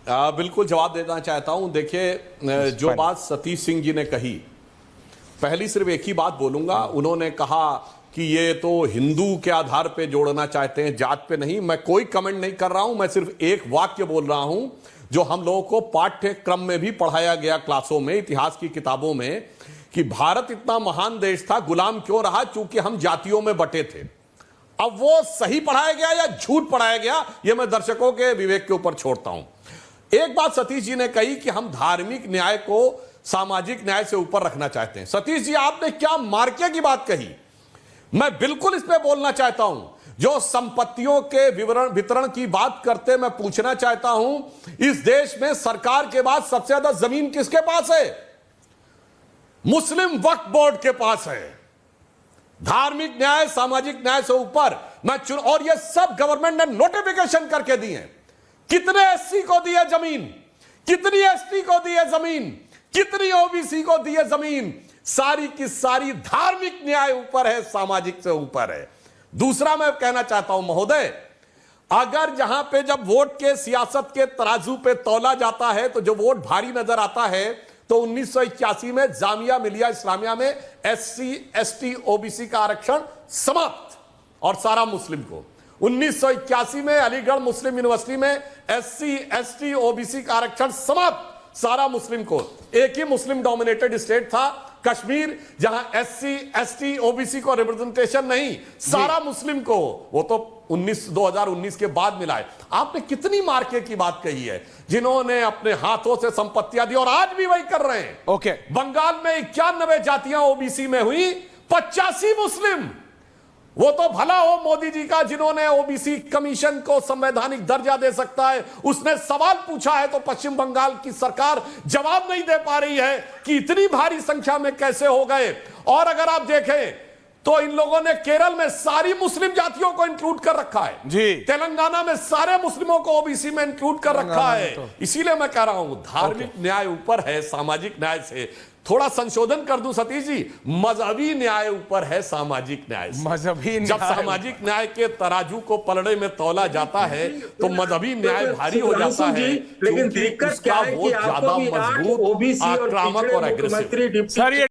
बिल्कुल जवाब देना चाहता हूं। देखिए, जो बात सतीश सिंह जी ने कही, पहली सिर्फ एक ही बात बोलूंगा। उन्होंने कहा कि ये तो हिंदू के आधार पे जोड़ना चाहते हैं, जात पे नहीं। मैं कोई कमेंट नहीं कर रहा हूं, मैं सिर्फ एक वाक्य बोल रहा हूं जो हम लोगों को पाठ्यक्रम में भी पढ़ाया गया, क्लासों में, इतिहास की किताबों में, कि भारत इतना महान देश था, गुलाम क्यों रहा? क्योंकि हम जातियों में बटे थे। अब वो सही पढ़ाया गया या झूठ पढ़ाया गया, ये मैं दर्शकों के विवेक के ऊपर छोड़ता हूं। एक बात सतीश जी ने कही कि हम धार्मिक न्याय को सामाजिक न्याय से ऊपर रखना चाहते हैं। सतीश जी, आपने क्या मार्के की बात कही? मैं बिल्कुल इस पे बोलना चाहता हूं। जो संपत्तियों के वितरण की बात करते, मैं पूछना चाहता हूं, इस देश में सरकार के बाद सबसे ज्यादा जमीन किसके पास है? मुस्लिम वक्फ बोर्ड के पास है। धार्मिक न्याय सामाजिक न्याय से ऊपर और ये सब गवर्नमेंट ने नोटिफिकेशन करके दिए हैं। कितने एससी को दी है जमीन, कितनी एसटी को दी है जमीन, कितनी ओबीसी को दी है जमीन? सारी की सारी धार्मिक न्याय ऊपर है, सामाजिक से ऊपर है। दूसरा मैं कहना चाहता हूं महोदय, अगर जहां पे जब वोट के सियासत के तराजू पे तौला जाता है तो जो वोट भारी नजर आता है, तो 1981 में जामिया मिलिया इस्लामिया में एससी एसटी ओबीसी का आरक्षण समाप्त और सारा मुस्लिम को। 1981 में अलीगढ़ मुस्लिम यूनिवर्सिटी में एससी एसटी ओबीसी का आरक्षण समाप्त, सारा मुस्लिम को। एक ही मुस्लिम डोमिनेटेड स्टेट था कश्मीर, जहां एससी एसटी ओबीसी को रिप्रेजेंटेशन नहीं, सारा मुस्लिम को। वो तो 2019 के बाद मिला है। आपने कितनी मार्के की बात कही है, जिन्होंने अपने हाथों से संपत्तियां दी और आज भी वही कर रहे हैं। ओके, बंगाल में 91 जातियां ओबीसी में हुई, 85 मुस्लिम। वो तो भला हो मोदी जी का, जिन्होंने ओबीसी कमीशन को संवैधानिक दर्जा दे सकता है, उसने सवाल पूछा है तो पश्चिम बंगाल की सरकार जवाब नहीं दे पा रही है कि इतनी भारी संख्या में कैसे हो गए। और अगर आप देखें तो इन लोगों ने केरल में सारी मुस्लिम जातियों को इंक्लूड कर रखा है जी, तेलंगाना में सारे मुस्लिमों को ओबीसी में इंक्लूड कर रखा है। तो इसीलिए मैं कह रहा हूं, धार्मिक न्याय ऊपर है सामाजिक न्याय से। थोड़ा संशोधन कर दूं सतीश जी, मजहबी न्याय ऊपर है सामाजिक न्याय से। मजहबी जब सामाजिक न्याय के तराजू को पलड़े में तौला जाता है तो मजहबी न्याय भारी हो जाता है, लेकिन दिक्कत क्या है कि ज्यादा मजबूत, आक्रामक और एग्रेसिव।